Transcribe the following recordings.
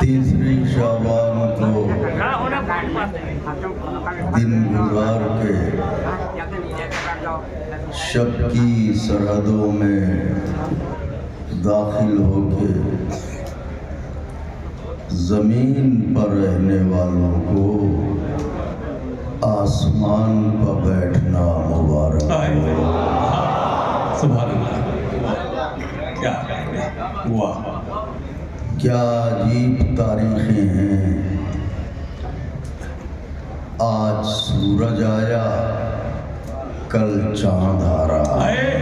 تیسری شعبان کو دن گزار کے شب کی سرحدوں میں داخل ہو کے زمین پر رہنے والوں کو آسمان پر بیٹھنا مبارک ہو۔ سبحان اللہ، کیا واہ، کیا عجیب تاریخیں ہیں۔ آج سورج آیا، کل چاند آ رہا ہے۔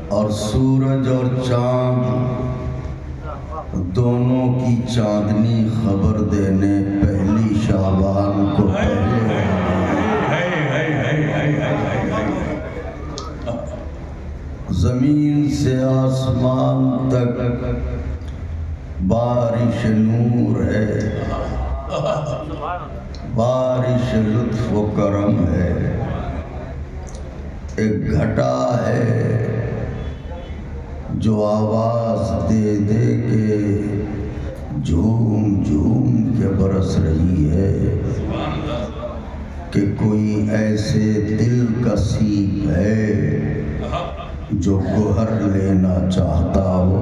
اور سورج اور چاند دونوں کی چاندنی خبر دینے پہلی شعبان کو پہلے زمین سے آسمان تک بارش نور ہے، بارش لطف و کرم ہے۔ ایک گھٹا ہے جو آواز دے دے کے جھوم جھوم کے برس رہی ہے کہ کوئی ایسے دل کا سیب ہے جو گوہر لینا چاہتا ہو،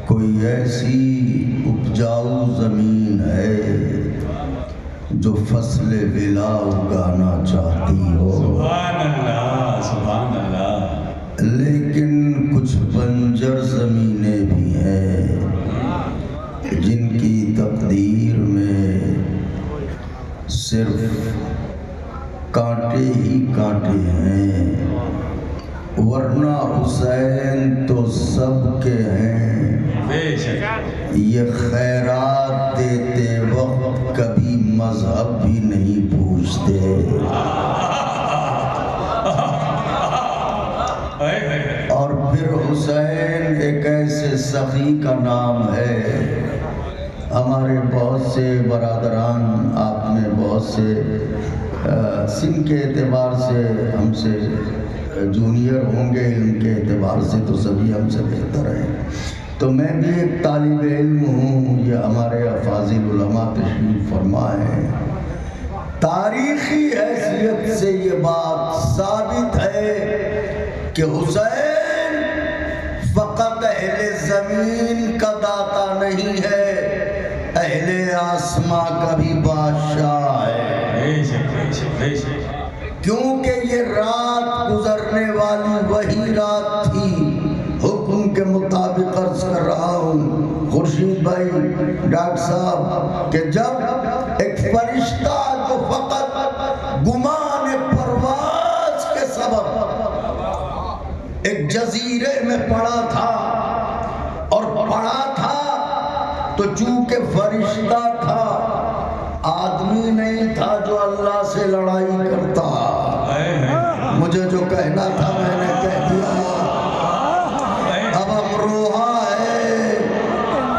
کوئی ایسی اپجاؤ زمین ہے جو فصل ولا اگانا چاہتی ہو۔ سبحان اللہ، سبحان اللہ۔ لیکن کچھ بنجر زمینیں بھی ہیں جن کی تقدیر میں صرف کانٹے ہی کانٹے ہیں، ورنہ حسین تو سب کے ہیں۔ یہ خیرات دیتے وقت کبھی مذہب بھی نہیں پوچھتے۔ اور پھر حسین ایک ایسے سخی کا نام ہے۔ ہمارے بہت سے برادران، آپ میں بہت سے سن کے اعتبار سے ہم سے جونیئر ہوں گے، علم کے اعتبار سے تو سبھی ہم سے بہتر ہیں۔ تو میں بھی ایک طالب علم ہوں، یہ ہمارے افاضل علماء تشریف فرما ہیں۔ تاریخی حیثیت سے یہ بات ثابت ہے کہ حسین فقط اہل زمین کا داتا نہیں ہے، اہل آسماں کا بھی بادشاہ ہے۔ کیونکہ یہ رات گزرنے والی وہی رات تھی، حکم کے مطابق عرض کر رہا ہوں خورشید بھائی، ڈاکٹر صاحب، کہ جب ایک فرشتہ جو فقط گمان پرواز کے سبب ایک جزیرے میں پڑا تھا، اور پڑا تھا تو چونکہ فرشتہ تھا، آدمی نہیں تھا جو اللہ سے لڑائی کرتا۔ مجھے جو کہنا تھا میں نے کہہ دیا۔ اب امروہا ہے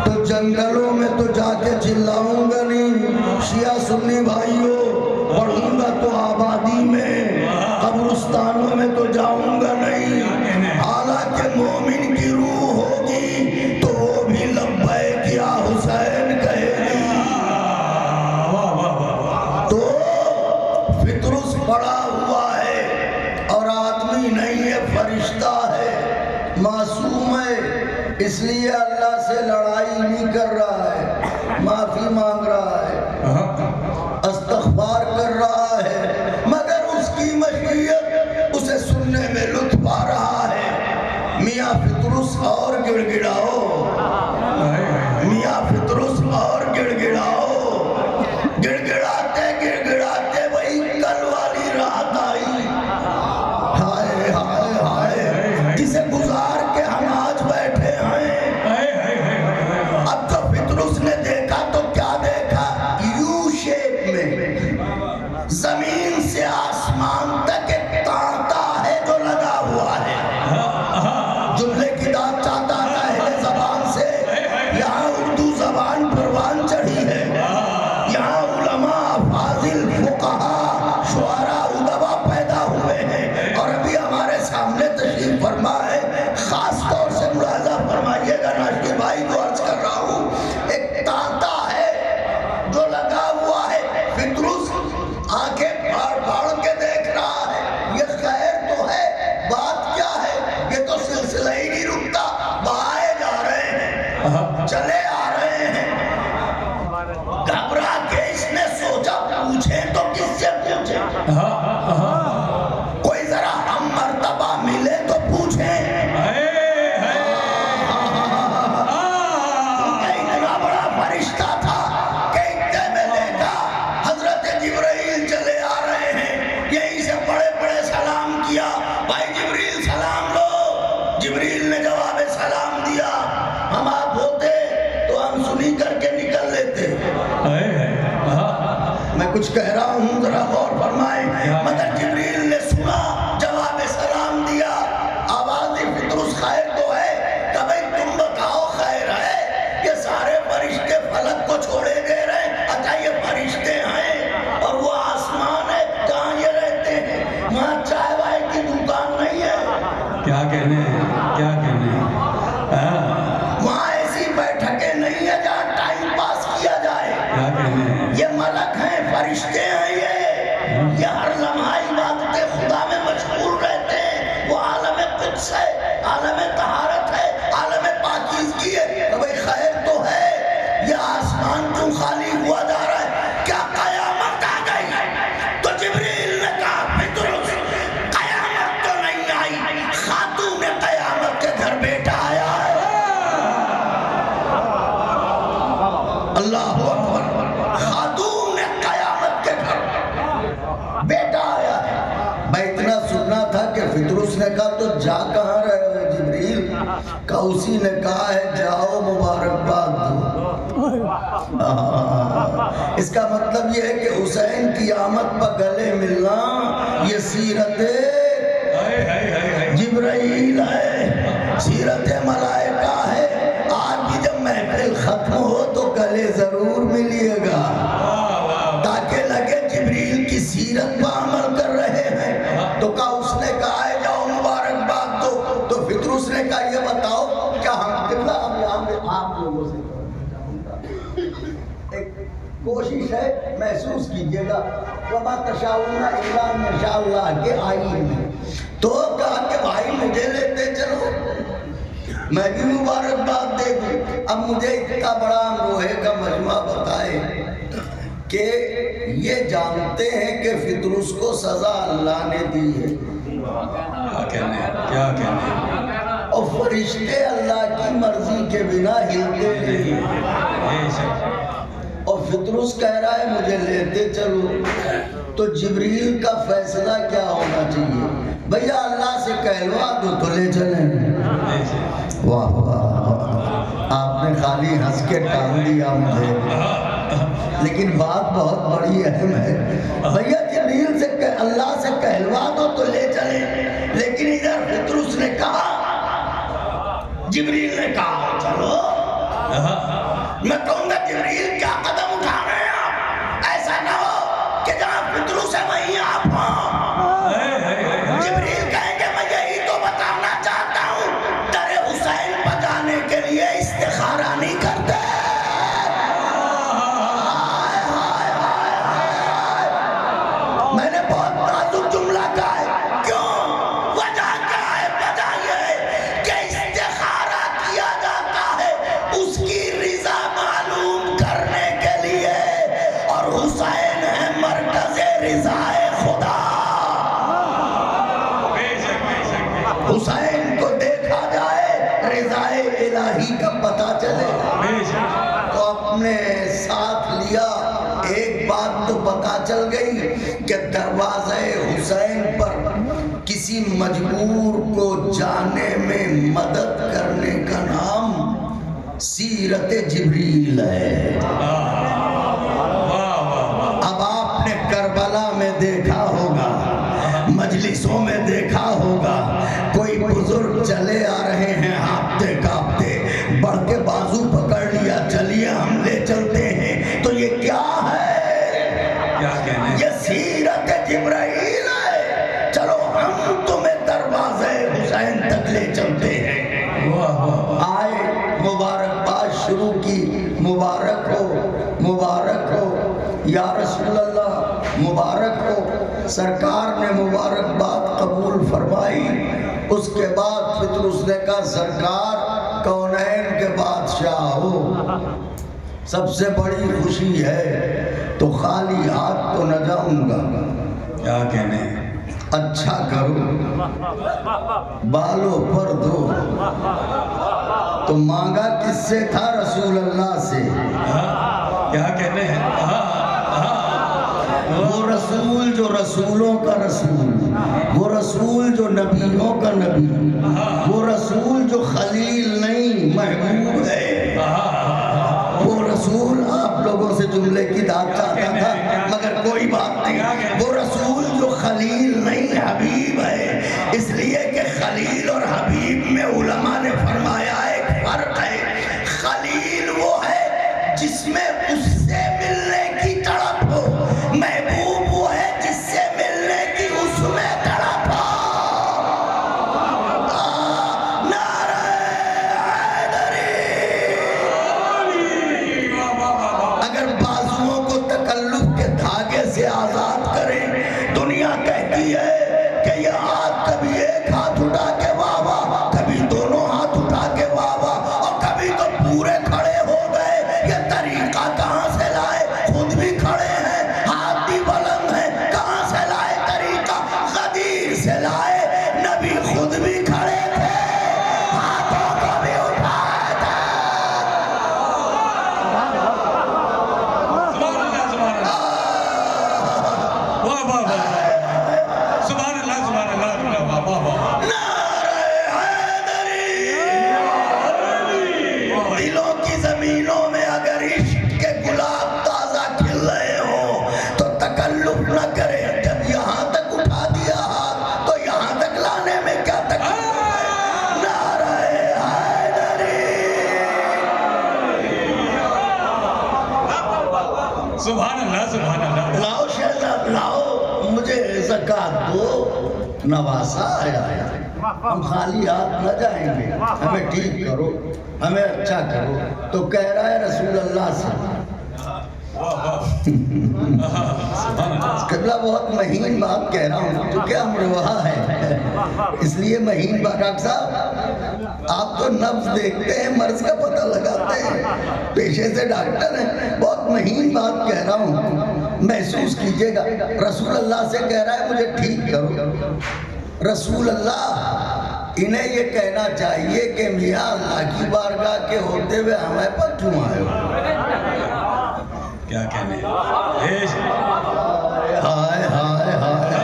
تو جنگلوں میں تو جا کے چلاؤں گا نہیں، شیعہ سنی بھائیوں، پڑھوں گا تو آبادی میں، قبرستانوں میں تو جاؤں گا نہیں۔ حالانکہ مومن کی روح ہوگی تو وہ بھی لبیک یا حسین کہے گی۔ تو فطرس پڑا ہوا ہے اور آدمی نہیں ہے، فرشتہ ہے، معصوم ہے، اس لیے اللہ سے لڑائی نہیں کر رہا ہے، معافی مانگ رہا ہے، استغفار کر رہا ہے، مگر اس کی مشیت اسے سننے میں لطف آ رہا ہے۔ میاں فطرس اور گڑ گڑاؤ، میاں فطرس اور گڑ گڑاؤ، گڑ گڑاتے گڑ گڑاتے وہی کل والی رات آئی۔ ہائے ہائے ہائے، جسے گزار کے ہم آج بیٹھے ہیں۔ اب جو فطرس نے دیکھا تو کیا دیکھا؟ یو شیپ میں زمین سے آسمان تک ایک تانتا ہے جو لگا ہوا ہے۔ جملے کی داد چاہتا ہے اہل زبان سے، یہاں اردو زبان پروان چڑھی ہے۔ چلے آ رہے ہیں. گھبرا کے اس نے سوچا پوچھیں تو کس سے پوچھیں؟ کوئی ذرا ہم مرتبہ ملے تو پوچھیں. اتنا بڑا فرشتہ تھا کہ اتنے میں دیکھا حضرت جبرائیل چلے آ رہے ہیں. یہیں سے بڑے بڑے سلام کیا. بھائی جبریل سلام لو. جبریل نے جواب سلام دیا. ہم آپ ہوتے تو ہم سنی کر کے نکل لیتے. میں کچھ کہہ رہا ہوں ذرا غور فرمائیں. مگر جبریل نے سنا, جواب سلام دیا. آواز فطرس خیر تو ہے کہ بھئی تم بتاؤ خیر ہے. یہ سارے فرشتے فلک کو چھوڑے دے رہے ہیں. اچھا یہ فرشتے ہیں اور وہ آسمان ہے, کہاں یہ رہتے ہیں؟ وہاں چائے وائے کی دکان نہیں ہے. کیا کہنے کیا کہنے. وہاں ایسی بیٹھکیں نہیں ہے جہاں ٹائم پاس کیا جائے. کیا کہنے. یہ ملک ہیں, فرشتے ہیں. یہ ہر لمحہ عبادت خدا میں مشغول رہتے ہیں. وہ عالم قدس ہے, عالم طہارت ہے, عالم پاکیزگی ہے. تو بھئی خیر تو ہے. یہ آسمان کیوں خالی ہوا جا رہا ہے؟ کیا قیامت آ گئی؟ تو جبریل نے کہا فطرس, قیامت تو نہیں آئی, خاتون قیامت کے گھر بیٹا آیا ہے. اللہ اکبر. خاتون قیامت کے گھر بیٹا آیا ہے. میں اتنا سننا تھا کہ فطرس نے کہا تو جا کہاں رہے ہو جبریل؟ کہ اسی نے کہا ہے جاؤ مبارکباد دو. اس کا مطلب یہ ہے کہ حسین کی آمد پر گلے ملنا یہ سیرت جبرائیل ہے, سیرت ملائکہ ہے. آج بھی جب محفل ختم ہو تو گلے ضرور ملیے گا تاکہ لگے جبریل کی سیرت پر عمل کر رہے ہیں. تو کہا اس نے کہا ہے جاؤ مبارکباد دو. تو فطرس نے کہا یہ بتاؤ کیا ہم قبلہ ہم یہاں پہ آپ لوگوں سے ایک کوشش ہے, محسوس کیجئے گا وَمَا تَشَاءُونَ إِلَّا أَن يَشَاءَ اللَّهُ کے آئین میں. تو کہا کہ بھائی مجھے لیتے چلو, میں بھی مبارکباد دے دوں. اب مجھے اتنا بڑا امروہے کا مجمع بتائے کہ یہ جانتے ہیں کہ فطرس کو سزا اللہ نے دی ہے. کیا کہنے. اور فرشتے اللہ کی مرضی کے بنا ہلتے نہیں. اور فطرس کہہ رہا ہے مجھے لیتے چلو. تو جبریل کا فیصلہ کیا ہونا چاہیے؟ بھیا اللہ سے کہلوا دو تو لے چلیں. واہ واہ, آپ نے خالی ہنس کے ٹال دیا مجھے, لیکن بات بہت بڑی اہم ہے. بھیا جبریل سے اللہ سے کہلوا دو تو لے چلیں. لیکن ادھر فطرس نے کہا, جبریل نے کہا چلو. میں کہوں گا جبریل کیا قدم اٹھا رہے ہیں آپ؟ ایسا نہ ہو کہ جہاں فطرس ہے وہیں آپ ہوں. جبریل کہیں گے میں یہی تو بتانا چاہتا ہوں, در حسین پر جانے کے لیے استخارہ نہیں کرتے. میں نے بہت نازک جملہ کہا ہے. کیوں؟ وجہ کیا ہے؟ وجہ یہ ہے کہ استخارہ کیا جاتا ہے اس کی رضا معلوم کرنے کے لیے, اور حسین ہے مرکز رضا خدا. حسین کو دیکھا جائے رضا الہی کا پتہ چلے. تو اپنے ساتھ لیا. ایک بات تو پتہ چل گئی کہ دروازہ حسین پر کسی مجبور کو جانے میں مدد کرنے کا نام سیرت جبریل ہے. اب آپ نے کربلا میں دیکھا ہوگا, مجلسوں میں دیکھا ہوگا, کوئی بزرگ چلے آ رہے ہیں ہانپتے کانپتے, بڑھ کے بازو پکڑ لیا, چلیے ہم لے چلتے ہیں. تو یہ کیا ہے؟ یہ سیرت جبرائیل ہے. چلو ہم تمہیں دروازے حسین تک لے چلتے ہیں. آئے, مبارکباد شروع کی. مبارک ہو, مبارک ہو یا رسول اللہ, مبارک ہو. سرکار نے مبارکباد قبول فرمائی. اس کے بعد فطرس نے کہا سرکار کونین کے بادشاہ ہو، سب سے بڑی خوشی ہے تو خالی ہاتھ تو نہ جاؤں گا۔ کیا کہنے ہیں؟ اچھا کرو بالوں پر دو، تو مانگا کس سے تھا؟ رسول اللہ سے۔ کیا کہنے ہیں؟ وہ رسول جو رسولوں کا رسول، وہ رسول جو نبیوں کا نبی، وہ رسول جو خلیل نہیں محبوب ہے، وہ رسول آپ لوگوں سے جملے کی داد چاہتا تھا مگر کوئی بات نہیں، وہ رسول جو خلیل نہیں حبیب ہے، اس لیے کہ خلیل اور حبیب میں علماء نے فرمایا ایک فرق ہے۔ خلیل وہ ہے جس میں اس سے ملنے کی تڑپ ہو، محبوب وہ ہے جس سے ملنے کی اس میں تڑپ ہو۔ نعرہ حیدری! اگر بازوؤں کو تکلف کے دھاگے سے آزاد کریں، دنیا کہتی ہے کہ یہ ہاتھ کبھی ایک ہاتھ اٹھا کے واہ واہ، کبھی دونوں ہاتھ اٹھا کے واہ واہ، اور کبھی تو پورے کھڑے ہو گئے۔ یہ طریقہ کہاں سے لائے؟ خود بھی کھڑے ہیں، ہاتھ بھی بلند ہیں، کہاں سے لائے طریقہ؟ غدیر سے لائے۔ نبی خود بھی کھڑے تھے، ہاتھوں کو بھی اٹھائے تھے۔ سبحان اللہ، سبحان اللہ، واہ واہ واہ، سبحان اللہ، سبحان اللہ، واہ واہ واہ۔ نعرہ حیدری! دلوں کی زمینوں میں اگر عشق کے گلاب تازہ کھل رہے ہوں تو تکلف نہ کریں۔ جب یہاں تک اٹھا دیا ہاتھ تو یہاں تک لانے میں کیا تکلف ہے؟ نعرہ حیدری! سبحان اللہ، سبحان اللہ۔ لاؤ شہزاد لاؤ، مجھے زکوٰۃ دو، نواسا آیا ہے، ہم خالی ہاتھ نہ جائیں گے، ہمیں ٹھیک کرو، ہمیں اچھا کرو۔ تو کہہ رہا ہے رسول اللہ سے، واہ واہ، سبحان اللہ۔ قبلہ بہت مہین بات کہہ رہا ہوں کیونکہ ہم روا ہے، اس لیے مہین بات۔ ڈاکٹر صاحب آپ تو نبض دیکھتے ہیں، مرض کا پتہ لگاتے ہیں، پیشے سے ڈاکٹر ہیں، بہت مہین بات کہہ رہا ہوں، محسوس کیجئے گا۔ رسول اللہ سے کہہ رہا ہے مجھے ٹھیک کرو۔ رسول اللہ انہیں یہ کہنا چاہیے کہ میاں اللہ کی بارگاہ کے ہوتے ہوئے ہمیں پر کیوں آئے ہو؟ کیا کہنے ہیں؟ ہائے ہائے ہائے،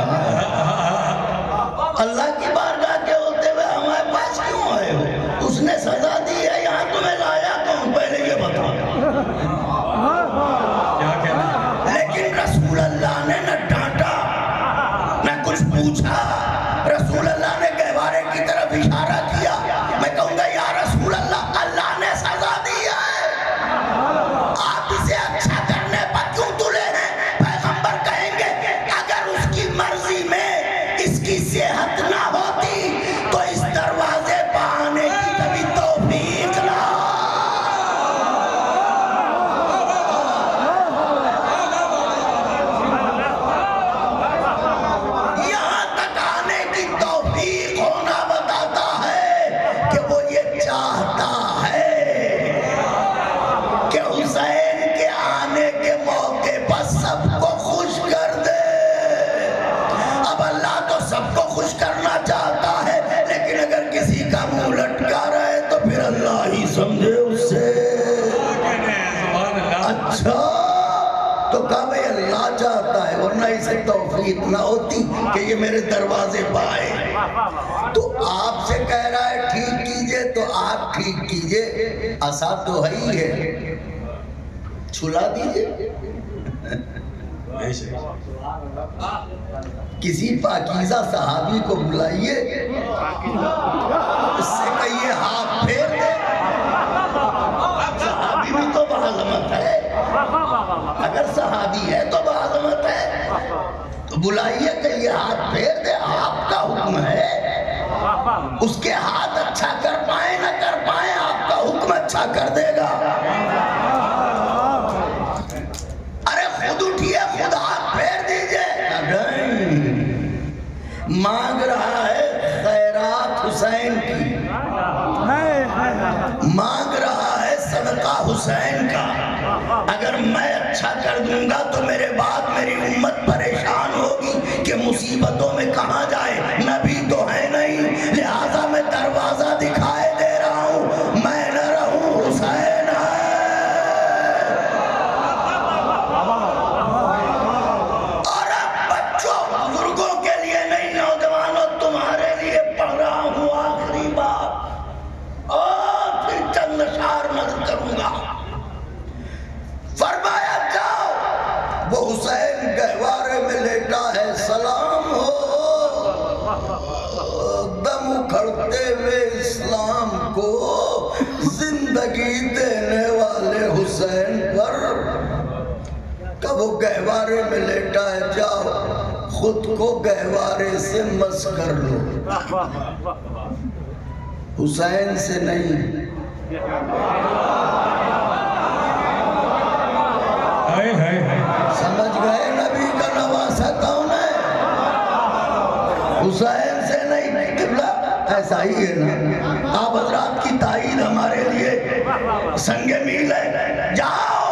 اللہ کی بارگاہ کے ہوتے ہوئے ہمارے پاس کیوں آئے ہو؟ اس نے سزا دی ہے، یہاں تمہیں لایا کون؟ پہلے یہ بتاؤ۔ کیا کہنے ہیں؟ لیکن رسول اللہ نے نہ ڈانٹا نہ کچھ پوچھا، رسول اللہ نے گہوارے کی طرف اشارہ کیا۔ میں کہوں گا یا رسول اللہ، اللہ نے سزا دی ہے، آپ اسے اچھا کرنے پر کیوں تلے ہیں؟ پیغمبر کہیں گے اگر اس کی مرضی میں اس کی صحت نہ ہوتی تو اس دروازے پر آنے کی کبھی توفیق نہ۔ یہاں تک آنے کی توفیق ہونا بتاتا ہے کہ وہ یہ چاہتا ہے کہ حسین کے آنے کے موقع پر سب کو خوش کر دے۔ اب اللہ تو سب کو خوش کرنا چاہتا ہے، لیکن اگر کسی کا منہ لٹکا رہے تو پھر اللہ ہی سمجھے اس سے۔ کیا کہنے ہیں؟ سبحان اللہ۔ اچھا تو کہا بھئی اللہ چاہتا ہے، ورنہ اسے توفیق نہ ہوتی کہ یہ میرے دروازے پہ آئے۔ تو آپ سے کہہ رہا ہے ٹھیک کیجئے، تو آپ ٹھیک کیجئے، عصا تو ہے ہی ہے، چھلا دیجئے۔ بے شک۔ کسی پاکیزہ صحابی کو بلائیے، اس سے کہیے ہاتھ پھیر دے۔ صحابی بھی تو بعظمت ہے، اگر صحابی ہے تو بعظمت ہے، تو بلائیے کہیے ہاتھ پھیر دے، آپ کا حکم ہے۔ اس کے ہاتھ اچھا کر پائیں نہ کر پائیں، آپ کا حکم اچھا کر دے گا۔ ارے خود اٹھیے، خود ہاتھ پھیر دیجئے۔ مانگ رہا ہے خیرات حسین کی، مانگ رہا ہے صدقہ حسین کا، اگر میں اچھا کر دوں گا تو میرے بعد میری امت پریشان ہوگی کہ مصیبتوں میں کہاں جائے، نبی تو ہے نہیں، لہٰذا میں دروازہ دکھائے دے رہا ہوں، میں نہ رہوں، حسین ہے۔ اور اب بچوں بزرگوں کے لیے نہیں، نوجوانوں تمہارے لیے پڑھ رہا ہوں آخری بات، اور پھر چند اشعار نظر کروں گا۔ فرمایا جاؤ، وہ حسین گہوارے میں لیٹا ہے، سلام ہو دم اکھڑتے ہوئے اسلام کو زندگی دینے والے حسین پر۔ کہ وہ گہوارے میں لیٹا ہے، جاؤ خود کو گہوارے سے مس کر لو، حسین سے نہیں۔ سمجھ گئے نبی کا نواسہ کون ہے؟ حسین سے نہیں۔ قبلہ ایسا ہی ہے نا، آپ حضرات کی تائید ہمارے لیے سنگ میل ہے۔ جاؤ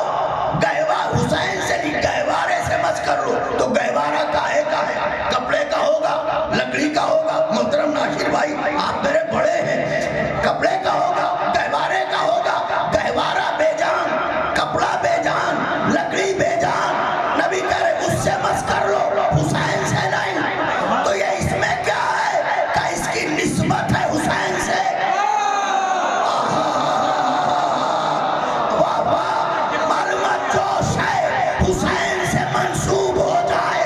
گہوار حسین سے نہیں، گہوارے سے مس کر لو۔ تو گہوارہ کاہے کا ہے؟ کپڑے کا ہوگا، لکڑی کا ہوگا؟ محترم ناشر بھائی آپ میرے بڑے ہیں، کپڑے کا ہوگا، گہوارے کا ہوگا۔ گہوارہ بے جان، کپڑا بے جان، لکڑی بے جان، نبی کہہ رہے اس سے مس کر لو، حسین سے نہیں۔ تو یہ اس میں کیا ہے کہ اس کی نسبت ہے حسین سے۔ واہ واہ، معلومات جوش ہے حسین سے منسوب ہو جائے،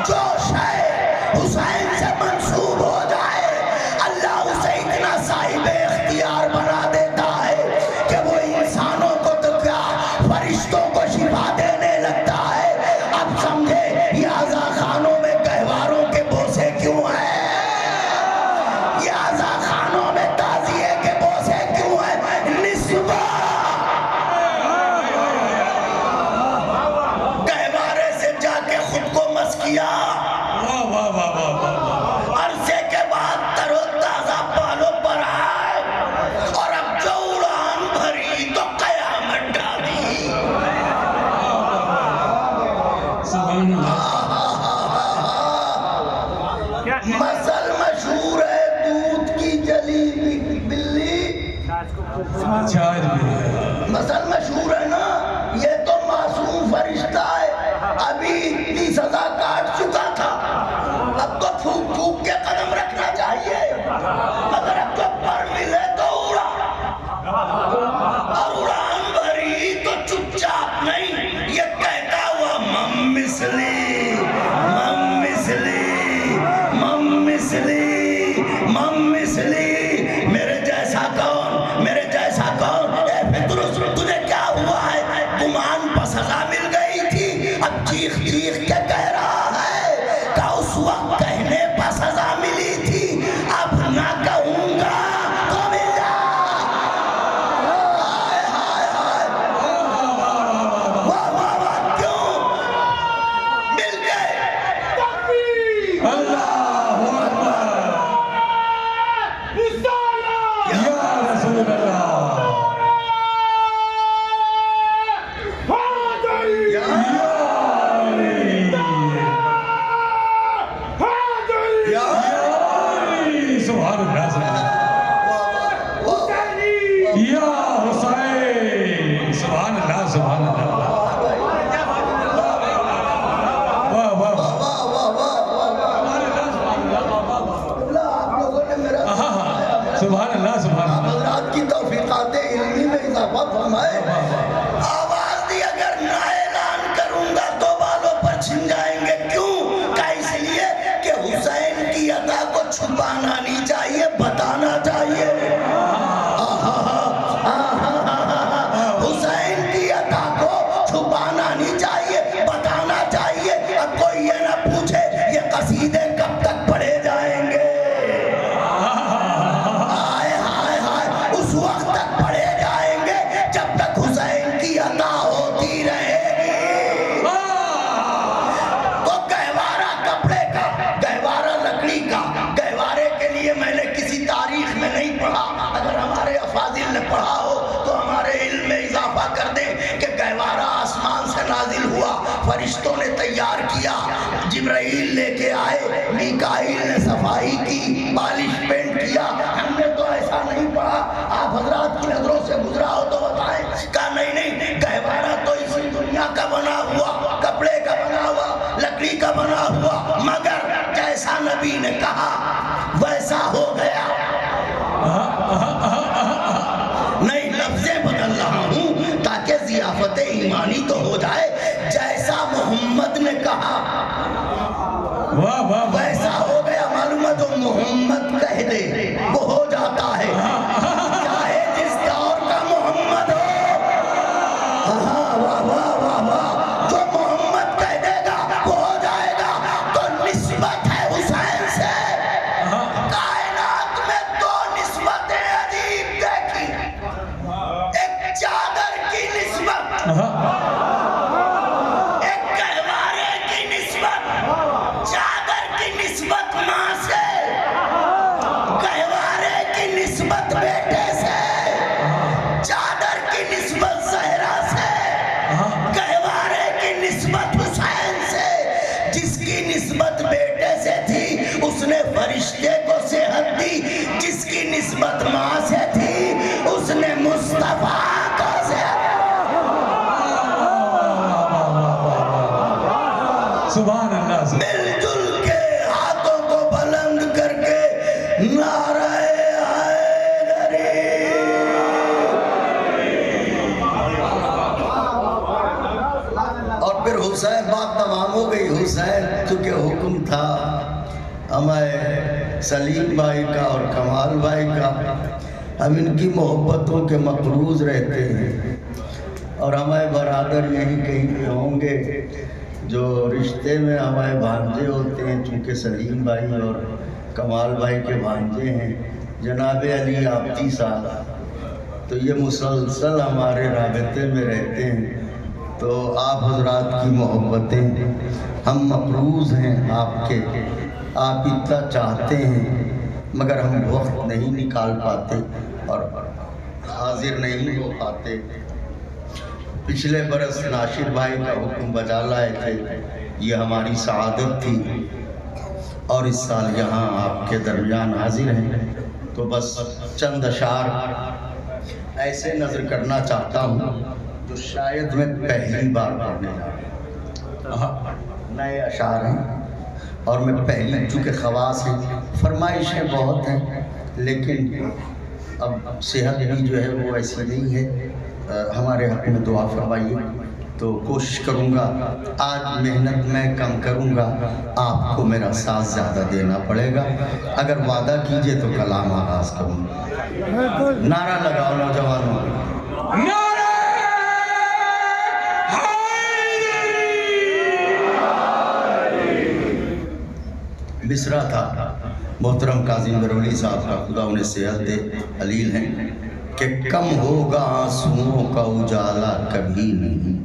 جوش ہے حسین سے منسوب ہو جائے، اللہ اسے اتنا صاحب اختیار بنا دیتا ہے کہ وہ انسانوں کو تو کیا فرشتوں کو شفا دینے لگتا ہے۔ اب سمجھے یہ عزا خانوں میں گہواروں کے بوسے کیوں ہیں، یہ عزا خانوں میں تعزیے کے بوسے کیوں ہیں؟ نسبت گہوارے سے جا کے خود کو مس کیا، عرصے کے بعد تر و تازہ بالوں پر آئے، اور اب جو اڑان بھری تو قیامت ڈالی۔ مثل مشہور ہے دودھ کی جلی ہوئی بلی، مثل مشہور ہے نا، یہ تو معصوم فرشتہ ہے، ابھی اتنی سزا کاٹ چکا تھا، اب تو پھوک پھوک کے قدم رکھنا چاہیے، مگر اب جو پر ملے تو اڑا، اور اڑان بھری تو چپ چاپ نہیں، یہ کہتا ہوا مم مثلی، مم مثلی، مم مثلی، مم مثلی، میرے جیسا کون، میرے جیسا کون؟ اے پترس تجھے کیا ہوا ہے؟ گمان پر سزا مل گئی تھی، اب چیخ چیخ کے کہہ رہا ہے کہ اس وقت کہنے پر سزا ملی تھی، اب نہ کہوں گا تو مل جا۔ ہائے ہائے ہائے، واہ واہ واہ، کیوں مل گئے؟ اللہ اکبر، یا رسول اللہ، سبحان اللہ، یا حسین، سبحان اللہ، سبحان اللہ، واہ واہ سبحان اللہ، سبحان اللہ، حضرات کی توفیقات علمی میں اضافہ فرمائے۔ آواز دی اگر نہ اعلان کروں گا تو بالوں پر چھن جائیں گے، کیوں؟ کہ اس لیے کہ حسین کی ادا کو چھپانا نہیں چاہیے، بتانا چاہیے۔ حسین کی ادا کو چھپانا نہیں چاہیے، بتانا چاہیے۔ اب کوئی یہ نہ پوچھے یہ قصیدے کب تک پڑھے جائیں گے، اس وقت تک پڑھے جائیں گے جب تک حسین کی عطا ہوتی رہے گی۔ تو گہوارہ کپڑے کا، گہوارہ لکڑی کا، گہوارے کے لیے میں نے کسی تاریخ میں نہیں پڑھا، اگر ہمارے افاضل پڑھا ہو تو ہمارے علم میں اضافہ کر دیں کہ گہوارہ آسمان سے نازل ہوا، فرشتوں نے تیار کیا، جبرائیل لے کے آئے، میکائیل نے صفائی کی، پالش پینٹ کیا۔ ہم نے تو ایسا نہیں پڑھا، آپ حضرات کی نظروں سے گزرا ہو تو بتائیں۔ کہا نہیں، گہوارہ تو اسی دنیا کا بنا ہوا، کپڑے کا بنا ہوا، لکڑی کا بنا ہوا، مگر جیسا نبی نے کہا ویسا ہو گیا۔ نہیں، لفظیں بدل رہا ہوں تاکہ ضیافت ایمانی تو ہو جائے۔ جیسا محمد نے کہا ویسا ہو گیا۔ معلوم ہے جو محمد کہہ دے وہ ہو جاتا ہے، چاہے جس دور کا محمد ہو۔ واہ واہ واہ واہ، جو محمد کہہ دے گا وہ ہو جائے گا۔ تو نسبت ہے حسین سے۔ کائنات میں دو نسبتیں عجیب دیکھی، ایک چادر کی نسبت، ایک گہوارے کی نسبت۔ چادر کی نسبت ماں سے، گہوارے کی نسبت بیٹے سے، چادر کی نسبت زہرا سے، گہوارے کی نسبت حسین سے۔ جس کی نسبت بیٹے سے تھی اس نے فرشتے کو صحت دی، جس کی نسبت ماں سے تھی اس نے مصطفیٰ کو صحت۔ سبحان اللہ۔ مل جل کے ہاتھوں کو بلند کر کے نعرہ حیدری۔ اور پھر حسین، بات تمام ہو گئی۔ حسین چونکہ حکم تھا ہمیں سلیم بھائی کا اور کمال بھائی کا، ہم ان کی محبتوں کے مقروض رہتے ہیں، اور ہمارے برادر یہی کہیں پہ ہوں گے جو رشتے میں ہمارے بھانجے ہوتے ہیں، چونکہ سلیم بھائی اور کمال بھائی کے بھانجے ہیں جناب علی آبدی صاحب، تو یہ مسلسل ہمارے رابطے میں رہتے ہیں۔ تو آپ حضرات کی محبتیں، ہم مقروض ہیں آپ کے، آپ اتنا چاہتے ہیں مگر ہم وقت نہیں نکال پاتے اور حاضر نہیں ہو پاتے۔ پچھلے برس ناشر بھائی کا حکم بجا لائے تھے، یہ ہماری سعادت تھی، اور اس سال یہاں آپ کے درمیان حاضر ہیں۔ تو بس چند اشعار ایسے نظر کرنا چاہتا ہوں جو شاید میں پہلی بار پڑھنے جا رہا ہوں۔ نئے اشعار ہیں اور میں پہلی، چونکہ خواص ہیں، فرمائشیں بہت ہیں، لیکن اب صحت بھی جو ہے وہ ایسی نہیں ہے۔ ہمارے حق میں دعا فرمائیے۔ تو کوشش کروں گا، آج محنت میں کم کروں گا، آپ کو میرا ساتھ زیادہ دینا پڑے گا۔ اگر وعدہ کیجئے تو کلام آغاز کروں گا۔ نعرہ لگاؤ نوجوانوں۔ مصرع تھا محترم کاظم برولی صاحب کا، خدا انہیں صحت دے، علیل ہیں، کہ کم ہوگا آنسوؤں کا اجالا کبھی نہیں۔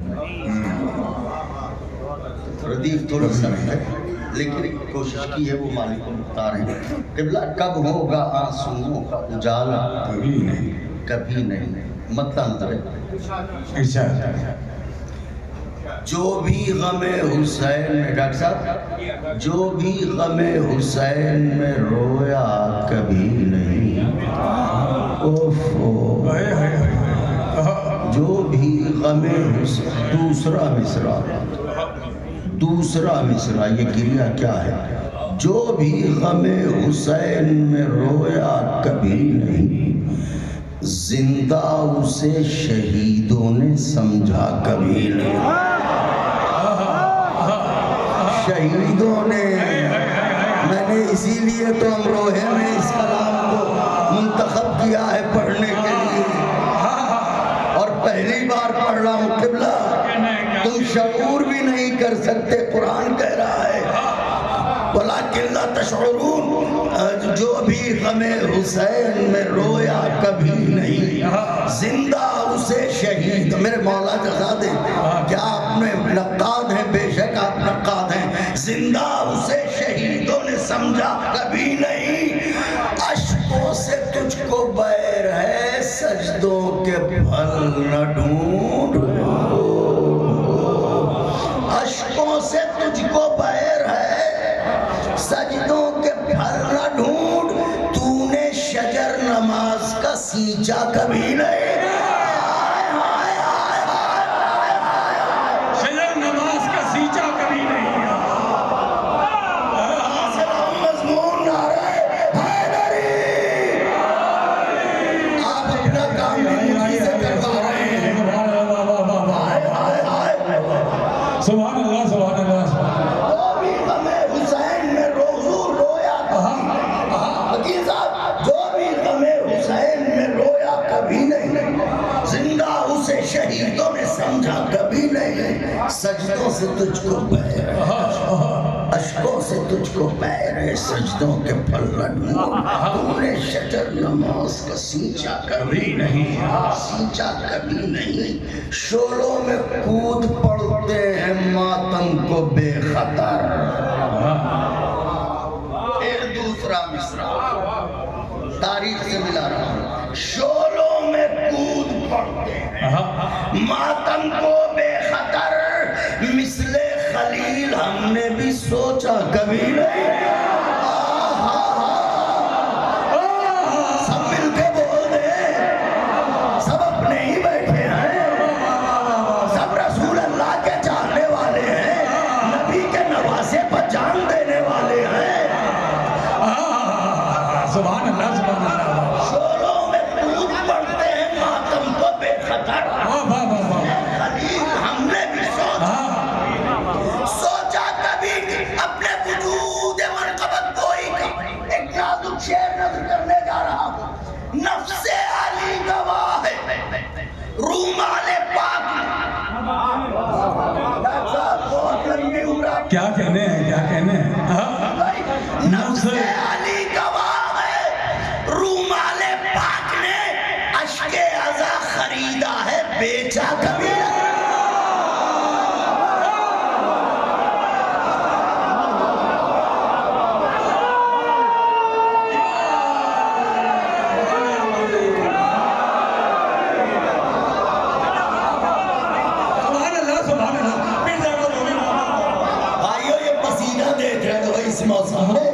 ردیف تھوڑا سا ہے لیکن کوشش کی ہے، وہ مالک مختار ہیں۔ قبلہ کب ہوگا آنسوؤں کا اجالا کبھی نہیں، کبھی نہیں، مطلب جو بھی غم حسین میں، ڈاکٹر صاحب، جو بھی غم حسین میں رویا کبھی نہیں، اوفو، جو بھی غم حسین، دوسرا مصرع، یہ گریہ کیا ہے؟ جو بھی غم حسین میں رویا کبھی نہیں، زندہ اسے شہیدوں نے سمجھا کبھی نہیں۔ شہیدوں نے، میں نے اسی لیے تو امروہے میں اس کلام کو منتخب کیا ہے پڑھنے کے لیے، اور پہلی بار پڑھ رہا ہوں۔ قبلہ تم شعور بھی نہیں کر سکتے، قرآن کہہ رہا ہے وَلَكِنْ لَا تَشْعُرُونَ، جو بھی غم حسین میں رویا کبھی نہیں، زندہ اسے شہید۔ میرے مولا جزا دے، کیا آپ نے نقاد ہیں؟ بے شک آپ نقاد ہیں۔ زندہ اسے شہیدوں نے سمجھا کبھی نہیں، اشکوں سے تجھ کو بیر ہے سجدوں کے پھل نہ ڈھونڈ، اشکوں سے تجھ کو بیر ہے، سجدوں کے پھل نہ ڈھونڈ، تو نے شجر نماز کا سینچا کبھی نہیں۔ شجر نماز کا سینچا کبھی نہیں۔ مضمون نعرہ حیدری، آپ اپنا کام بھی مجھے سے کروا رہے ہیں۔ سبحان اللہ سبحان اللہ۔ جو بھی غم حسین میں حضور رویا وکیل صاحب، جو بھی غم حسین میں رویا کبھی نہیں، زندہ اسے شہیدوں نے سمجھا کبھی نہیں، سجدوں سے تجھ کو پیر ہے، اشکوں سے تجھ کو پیر ہے، سجدوں کے پھل نہ ڈھونڈ، تو نے شجر نماز کا سینچا کبھی نہیں، سینچا کبھی نہیں، شولوں میں کود پڑتے ہیں ماتم کو بے خطر۔ ایک دوسرا مصرع تاریخ سے ملا رہا ہوں، شولوں میں کود پڑتے ہیں ماتم کو بے خطر، مثل خلیل ہم نے بھی سوچا کبھی نہیں۔ سب مل کے بول دیں، سب اپنے ہی بیٹھے ہیں، سب رسول اللہ کے چاہنے والے ہیں، نبی کے نواسے پر جان دینے والے ہیں۔ سبحان اللہ سبحان اللہ۔ شولوں میں کود پڑتے ہیں ماتم کو بے خطر، خلیل ہم نے بھی سوچا کبھی اپنے وجود منقبت گوئی کا ایک نازک شعر نظر کرنے جا رہا ہوں۔ نفس علی گواہ ہے رومال پاک، بہت لمبی عمر، کیا کہنے ہیں کیا کہنے ہیں؟ نفس علی گواہ ہے رومال پاک نے اشک عزا خریدا ہے، بیچا کبھی نہیں۔ سبحان اللہ سبحان اللہ۔ پھر دیکھو بھائیو یہ پسینہ دیکھ رہے ہو اس موسم میں،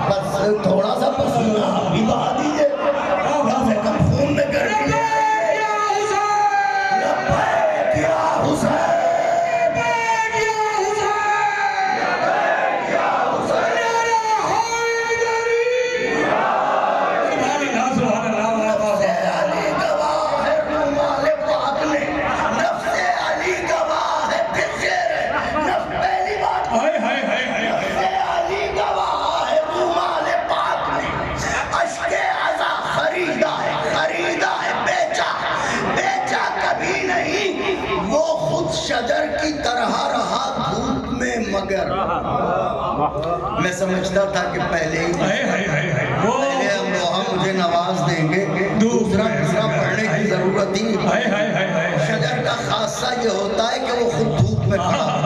بس تھوڑا سا پسینہ آپ بھی بہا دیجئے، کم سے کم خون میں گرمی لے۔ لبیک یا حسین، لبیک یا حسین، سبحان اللہ سبحان اللہ۔ نفس علی گواہ ہے رومال پاک نے، نفس علی گواہ ہے، پھر شعر ہے، نفس پہلی بات ہائے ہائے ہائے ہائے ہائے۔ علی گواہ ہے رومال پاک نے اشک عزا خریدا ہے، بیچا کبھی نہیں، وہ خود شجر کی طرح رہا دھوپ میں، مگر میں سمجھتا تھا کہ پہلے ہم مجھے نواز دیں گے، دوسرا پڑھنے کی ضرورت ہی نہیں۔ شجر کا خاصہ یہ ہوتا ہے کہ وہ خود دھوپ میں کھڑا ہے،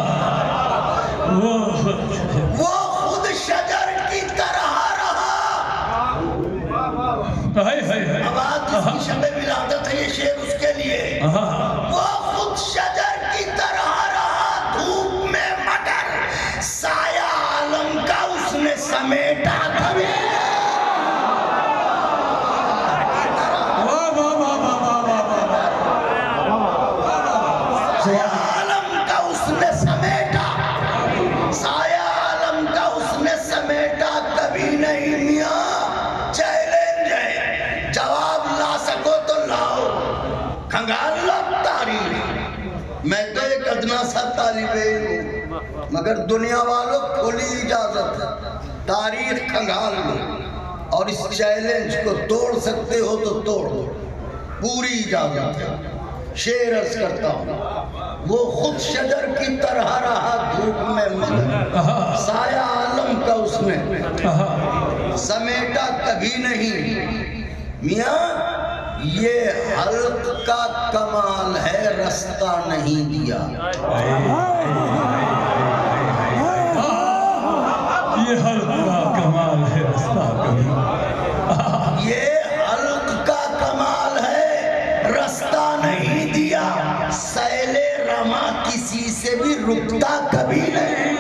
وہ خود شجر کی طرح رہا۔ آواز جس کی شب ولادت ہے یہ شعر اس کے لیے، وہ خود شجر کی طرح رہا دھوپ میں، مگر سایہ عالم کا اس نے سمیٹا کبھی نہیں۔ سایہ عالم کا اس نے سمیٹا، سایہ عالم کا اس نے سمیٹا کبھی نہیں۔ میاں چیلنج ہے، جواب لا سکو تو لاؤ، کھنگال لو تاریخ۔ میں تو ایک ادنا سا طالب علم ہوں، مگر دنیا والوں کھلی اجازت ہے، تاریخ کھنگال لو، اور اس چیلنج کو توڑ سکتے ہو تو توڑ دو، پوری اجازت ہے۔ شعر عرض کرتا ہوں، وہ خود شجر کی طرح رہا دھوپ میں، مگر سایہ عالم کا اس نے سمیٹا کبھی نہیں۔ میاں یہ حلق کا کمال ہے، رستہ نہیں دیا۔ یہ حلق کا کمال ہے، رستہ کبھی۔ یہ حلق کا سے بھی رکتا کبھی نہیں.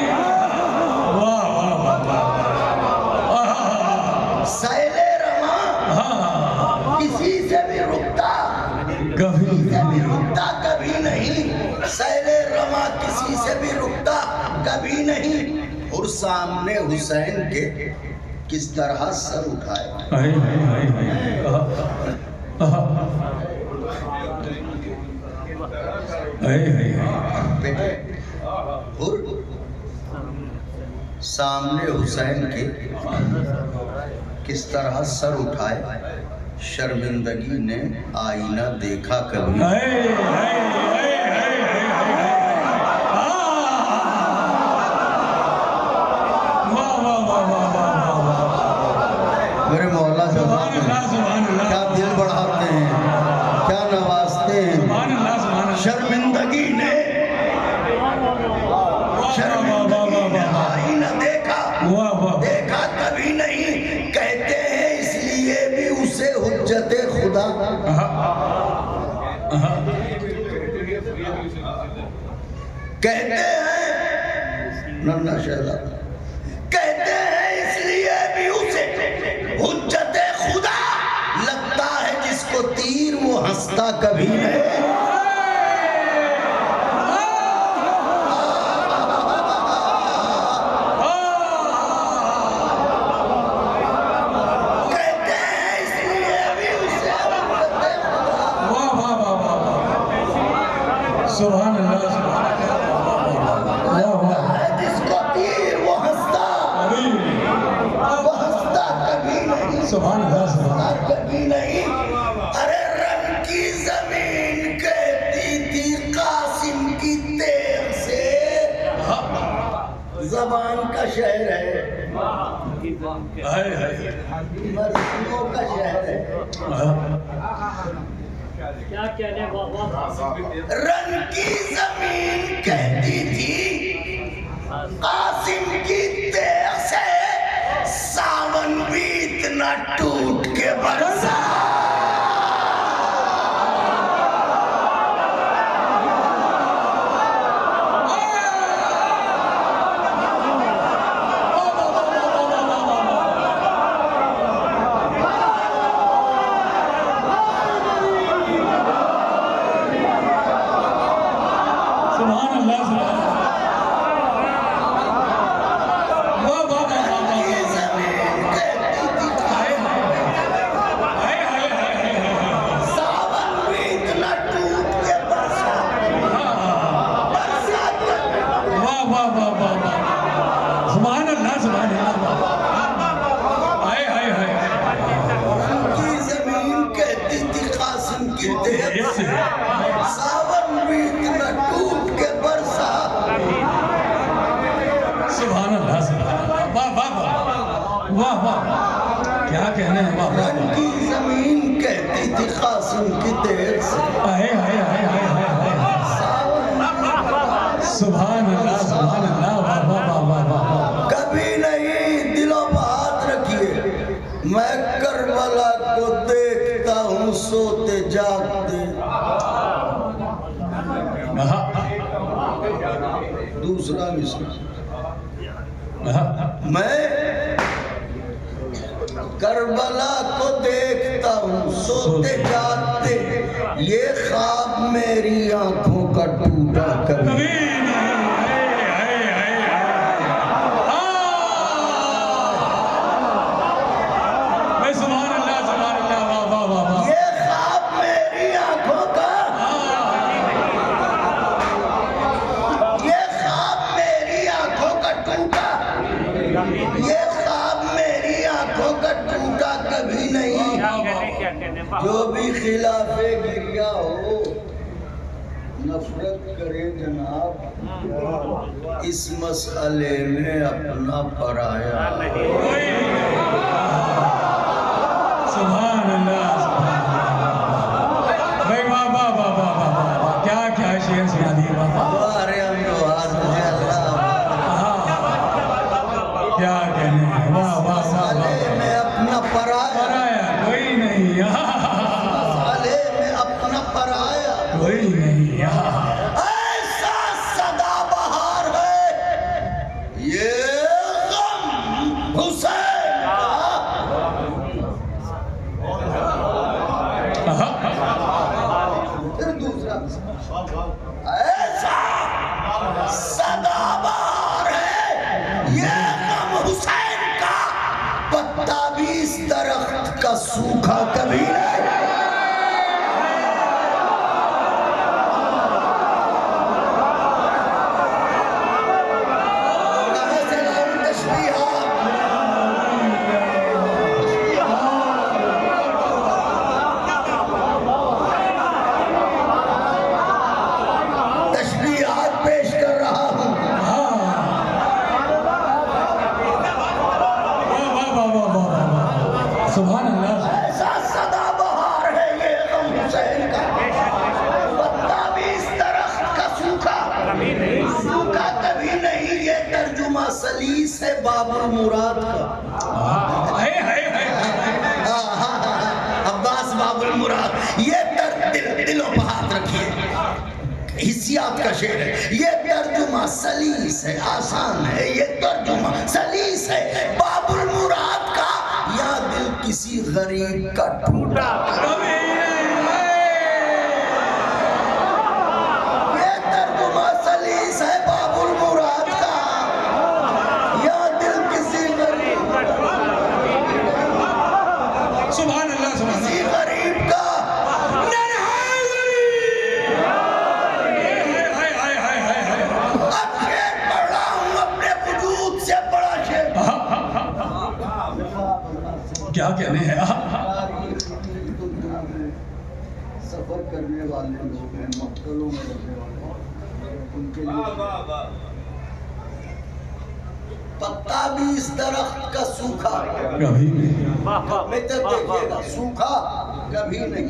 واہ واہ واہ واہ. سیل رواں کسی سے بھی رکتا کبھی رکتا کبھی نہیں. سیل رواں کسی سے بھی رکتا کبھی نہیں. اور سامنے حسین کے کس طرح سر اٹھائے. اور سامنے حسین کے کس طرح سر اٹھائے. شرمندگی نے آئینہ دیکھا کبھی. میرے مولا جواب کیا دل بڑھاتے ہیں, کیا نوازتے ہیں. شرمندگی نے آئینہ دیکھا کبھی نہیں. کہتے ہیں اس لیے بھی اسے حجت خدا. کہتے ہیں ننا شہزادہ, کہتے ہیں اس لیے بھی اسے حجت خدا. لگتا ہے جس کو تیر وہ ہنستا کبھی نہیں. سبحان اللہ جس کو تیر وہ ہنستا کبھی نہیں. سبحان اللہ کبھی نہیں. ارے رن کی زمین کہتی تھی قاسم کی تیر سے. زبان کا شہر ہے, مرضیوں کا شہر ہے. رن کی زمین کہتی تھی قاسم کی تیر سے. ساون بھی اتنا ٹوٹ کے برسا. ساون بھی اتنا ٹوٹ کے برسا. سبحان اللہ واہ واہ واہ واہ کیا کہنے ہیں. واہ رن کی زمین کہتی تھی قاسم کی تیر سے. سبحان اللہ سبحان اللہ واہ واہ واہ واہ. کبھی نہیں. دلوں پہ ہاتھ رکھیے. میں کربلا کو دیکھتا ہوں سوتے جاگتے. دوسرا مثال, میں کربلا کو دیکھتا ہوں سوتے جاگتے. یہ خواب میری آنکھوں کا ٹوٹا کبھی. جو بھی خلاف گریا ہو نفرت کرے جناب, اس مسئلے میں اپنا پرایا. سبحان اللہ بھائی. واہ واہ واہ واہ واہ. کیا کیا شعر سنا دیے بابا. کیا کہنے ہیں. واہ واہ مسئلے میں اپنا پرایا کوئی نہیں. مسئلے میں اپنا پرایا کوئی نہیں. ایسا صدا پھر دوسرا ایسا سدابار ہے یہ غم حسین کا، پتا بھی اس درخت کا سوکھا کبھی نہیں۔ سبحان اللہ۔ ایسا سدا بہار ہے یہ غم حسین کا، پتا بھی اس درخت کا سوکھا کبھی نہیں۔ یہ ترجمہ سلیس ہے باب المراد کا، عباس باب المراد۔ یہ دلوں پہ ہاتھ رکھیے، حسیات کا شعر ہے۔ یہ ترجمہ سلیس ہے، آسان ہے، یہ ترجمہ سلیس ہے باب المراد کا، یا دل کسی غریب کا ٹوٹا۔ یہ ترجمہ سلیس ہے باب المراد کا، یا دل کسی غریب کا ٹوٹا۔ سبحان اللہ، سبحان کسی غریب کا اب شعر پڑھ رہا ہوں اپنے وجود سے بڑا شعر۔ کیا کہنے ہیں؟ سفر کرنے والے لوگ ہیں، مقتلوں میں رہنے والے، ان کے لیے پتا بھی اس درخت کا سوکھا کبھی نہیں۔ میں تو دیکھیے گا، سوکھا کبھی نہیں۔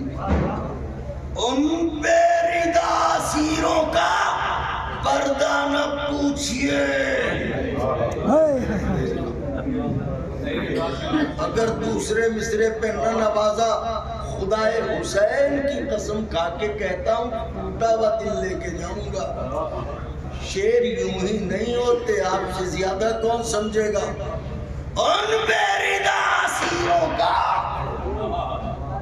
ان بے ردا اسیروں کا پردہ نہ پوچھئے، اگر دوسرے مصرے پہ نہ نوازا، خدائے حسین کی قسم کھا کے کہتا ہوں ٹوٹا ہوا دل لے کے جاؤں گا۔ شعر یوں ہی نہیں ہوتے، آپ سے زیادہ کون سمجھے گا؟ ان بے ردا اسیروں کا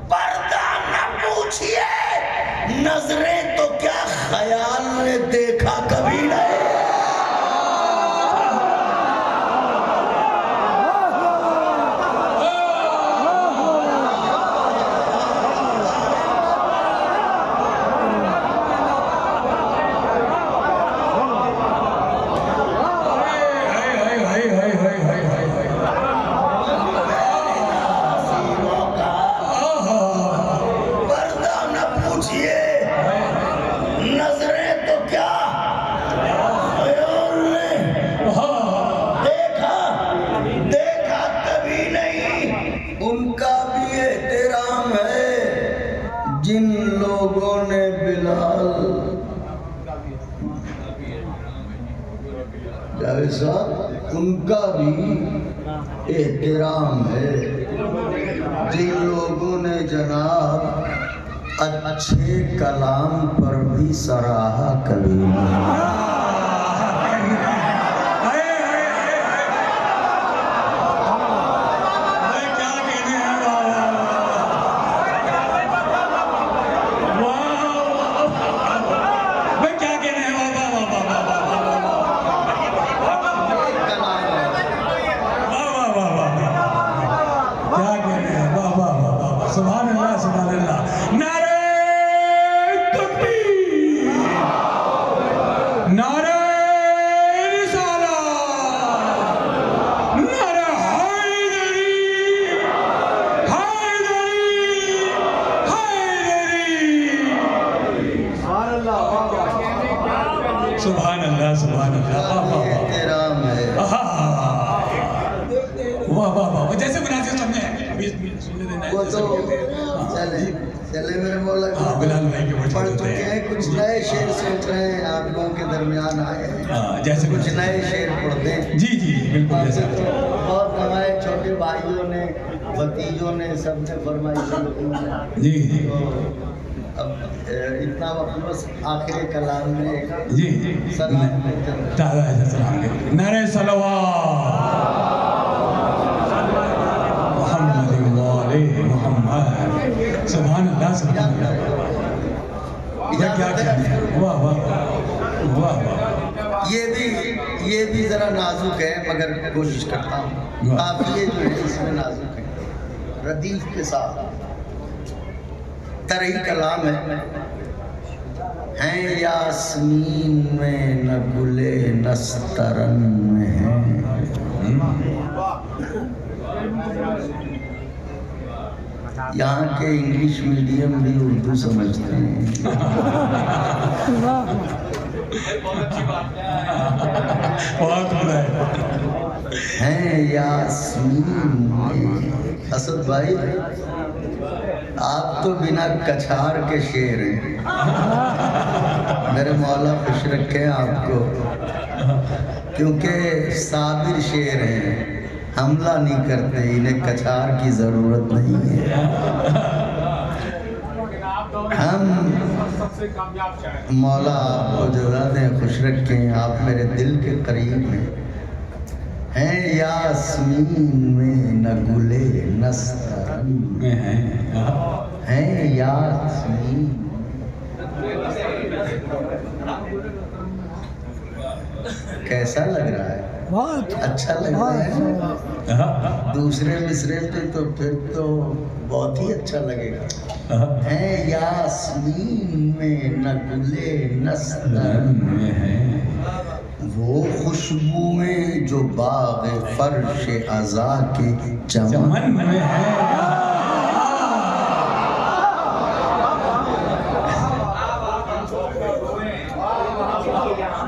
پردہ نہ پوچھئے، نظریں تو کیا خیال نے دیکھا کبھی نہیں۔ جن لوگوں نے بلال جاوید صاحب، ان کا بھی احترام ہے۔ جن لوگوں نے جناب اچھے کلام پر بھی سراہا کبھی نہیں۔ سبحان اللہ، سبحان اللہ۔ نعرہ تکبیر، نعرہ رسالت، نعرہ حیدری، حیدری، حیدری۔ سبحان اللہ، سبحان اللہ۔ احترام ہے۔ واہ واہ واہ، جیسے مناظر سب نے وہ تو چلے میرے مولا پڑھ چکے ہیں، کچھ نئے شعر سوچ رہے ہیں، آپ لوگوں کے درمیان آئے ہیں، جیسے کچھ نئے شعر پڑھ دیں۔ جی جی بالکل، جیسے بہت ہمارے چھوٹے بھائیوں نے، بھتیجوں نے، سب نے فرمائش کی۔ جی اب اتنا وقت بس آخر کلام میں جی سلام نعرہ صلوات محمد وآل محمد سبحان اللہ سبحان اللہ یہ کیا کہہ دیا واہ واہ واہ واہ یہ بھی ذرا نازک ہے مگر کوشش کرتا ہوں قافیے جو ہے اس میں نازک ہے ردیف کے ساتھ طرح کلام ہے ہیں یاسمین میں نہ گلے نسترن میں ہیں یہاں کے انگلش میڈیم بھی اردو سمجھتے ہیں بہت بڑا ہے ہیں یاسمین میں اسد بھائی آپ تو بنا کچھار کے شعر ہیں میرے مولا خوش رکھے آپ کو کیونکہ صابر شعر ہیں حملہ نہیں کرتے انہیں کچھار کی ضرورت نہیں ہے ہم مولا آپ کو جزا دیں خوش رکھیں آپ میرے دل کے قریب ہیں یاسمین میں نہ گلے نسترن میں ہیں یاسمین کیسا لگ رہا ہے اچھا لگ رہا ہے دوسرے مصرے پہ تو پھر تو بہت ہی اچھا لگے گا ہیں یاسمین میں نہ گلے نسترن میں ہے وہ خوشبوئیں جو باغ فرش عزا کے چمن چمن میں ہے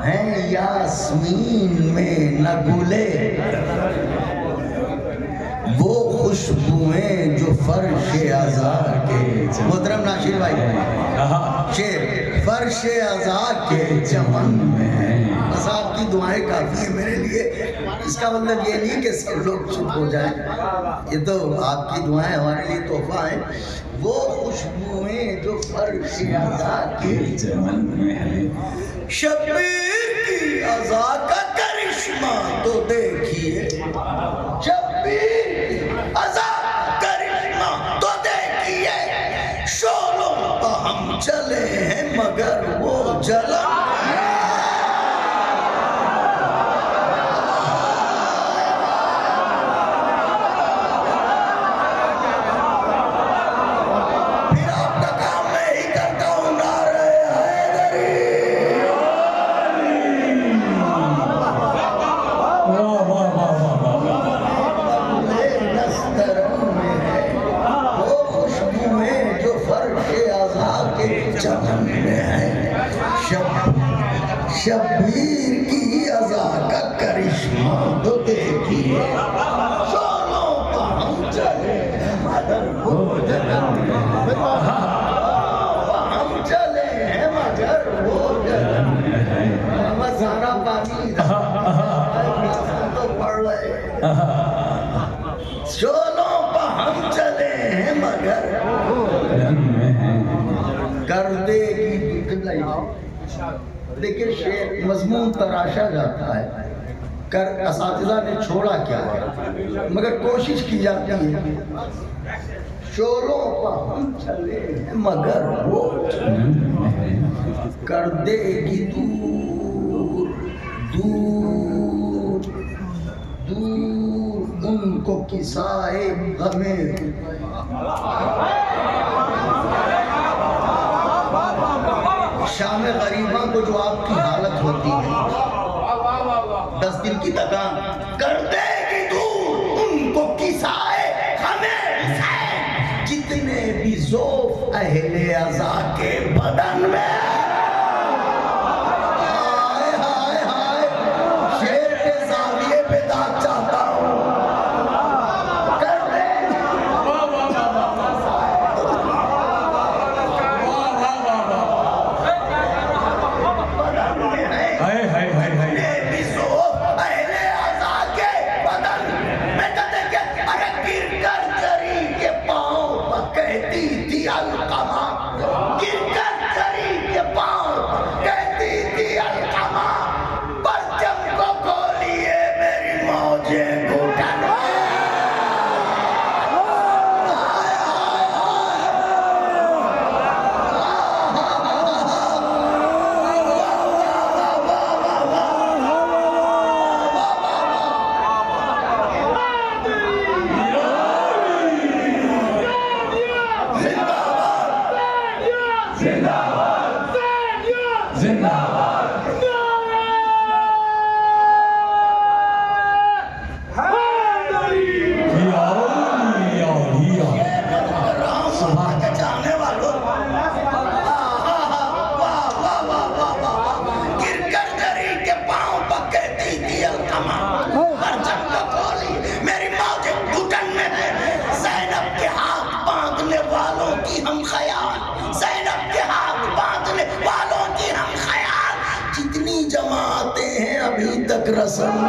ہیں یاسمین میں نہ گلے وہ خوشبوئیں جو فرش عزا کے محترم ناشر بھائی شعر فرش عزا کے چمن میں ہے بس آپ کی دعائیں کافی ہیں میرے لیے اس کا مطلب یہ نہیں کہ سب لوگ چپ ہو جائیں یہ تو آپ کی دعائیں ہمارے لیے تحفہ ہیں وہ خوشبوئیں جو فرش عزا کے چمن میں ہے شبیر کی عزا کا کرشمہ تو دیکھیے شبیر کی عزا کا کرشمہ تو دیکھیے شولوں پہ ہم چلے ہیں مگر وہ جلن شبیر کی عزا کا کرشمہ تو دیکھیے شولوں پہ ہم چلے ہیں مگر وہ جلن ہم چلے ہیں مگر وہ جلن سارا پانی تو پڑ رہے شولوں پہ ہم چلے ہیں مگر کر دے گی دیکھیں شعر مضمون تراشا جاتا ہے کر اساتذہ نے چھوڑا کیا ہے مگر کوشش کی جاتی ہے شولوں پہ ہم چلے ہیں مگر وہ کر دے گی دور دور دور ان کو کسائے غمیں شام غریبہ کو جو آپ کی حالت ہوتی ہے 10 دن کی تکان کر دے گی دور ان کو کسائے ہمیں جتنے بھی ذوف اہل عزا کے بدن میں ہائے ہائے ہائے شیر کے زاویے پہ داغ چاہتا ہوں کر دے تک رسم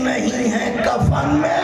نہیں ہے کفن میں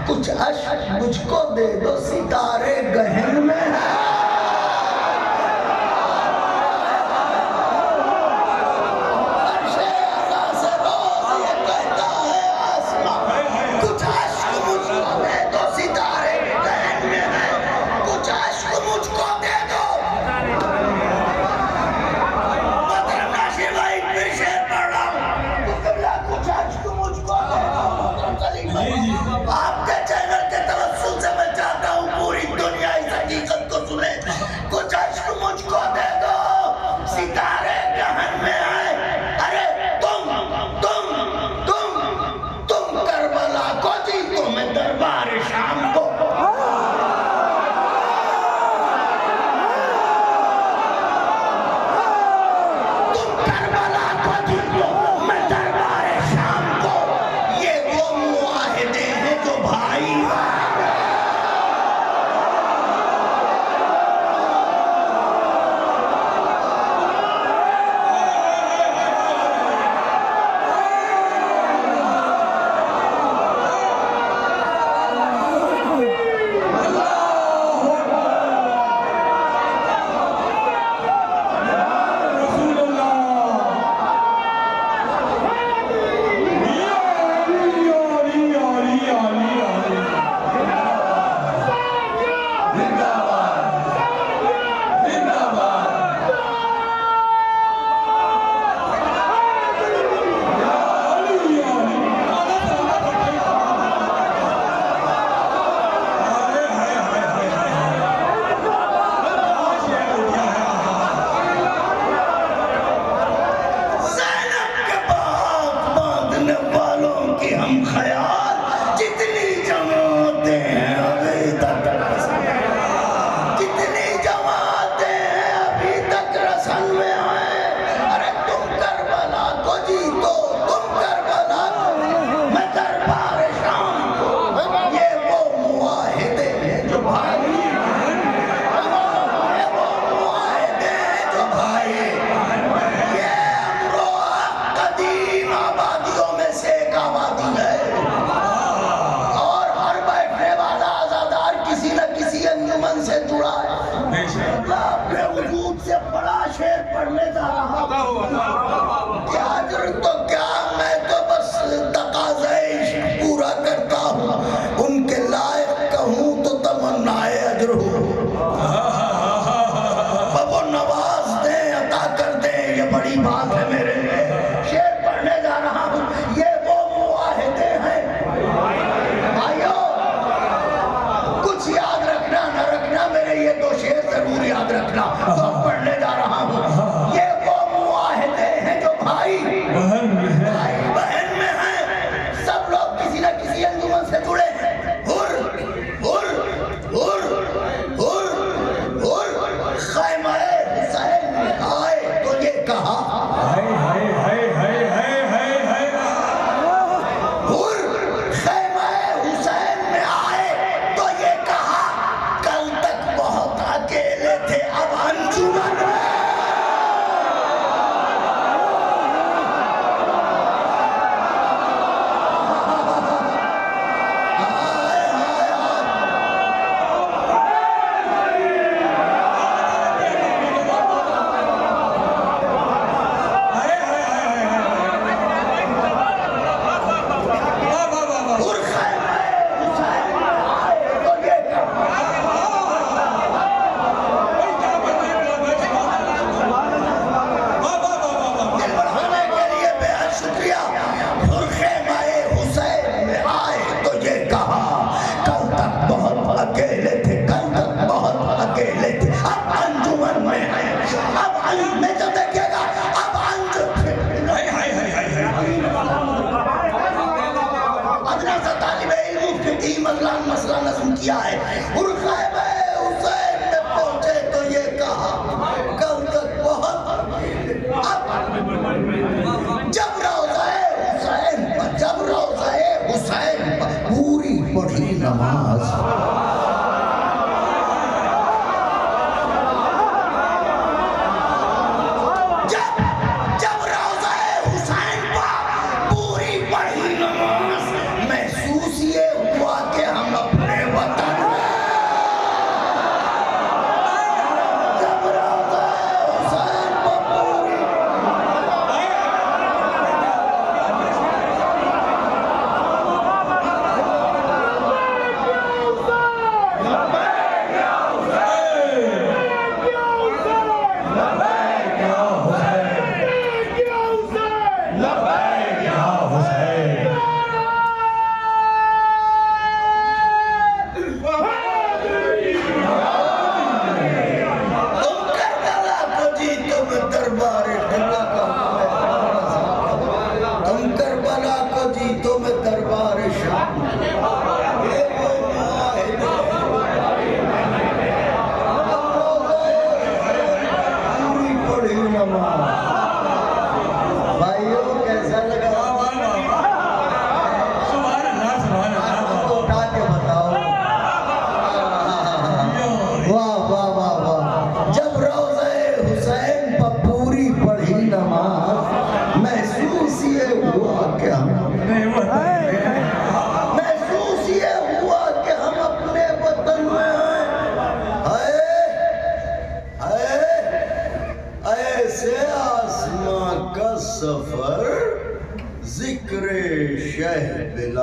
کچھ اشک مجھ کو دے دو ستارے گہن میں آپ کے چینل کے توسل سے میں چاہتا ہوں پوری دنیا اس حقیقت میں دربار شام کو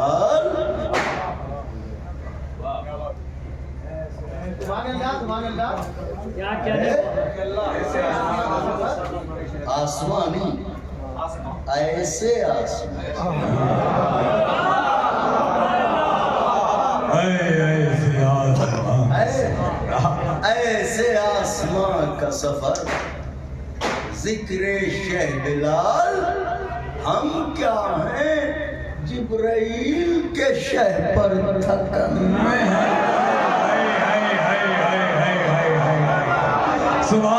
بلال آسمانی ایسے آسمان ایسے آسمان کا سفر ذکر شہ بلال ہم کیا ہیں جبرائیل کے شہ پر تھکن سبحان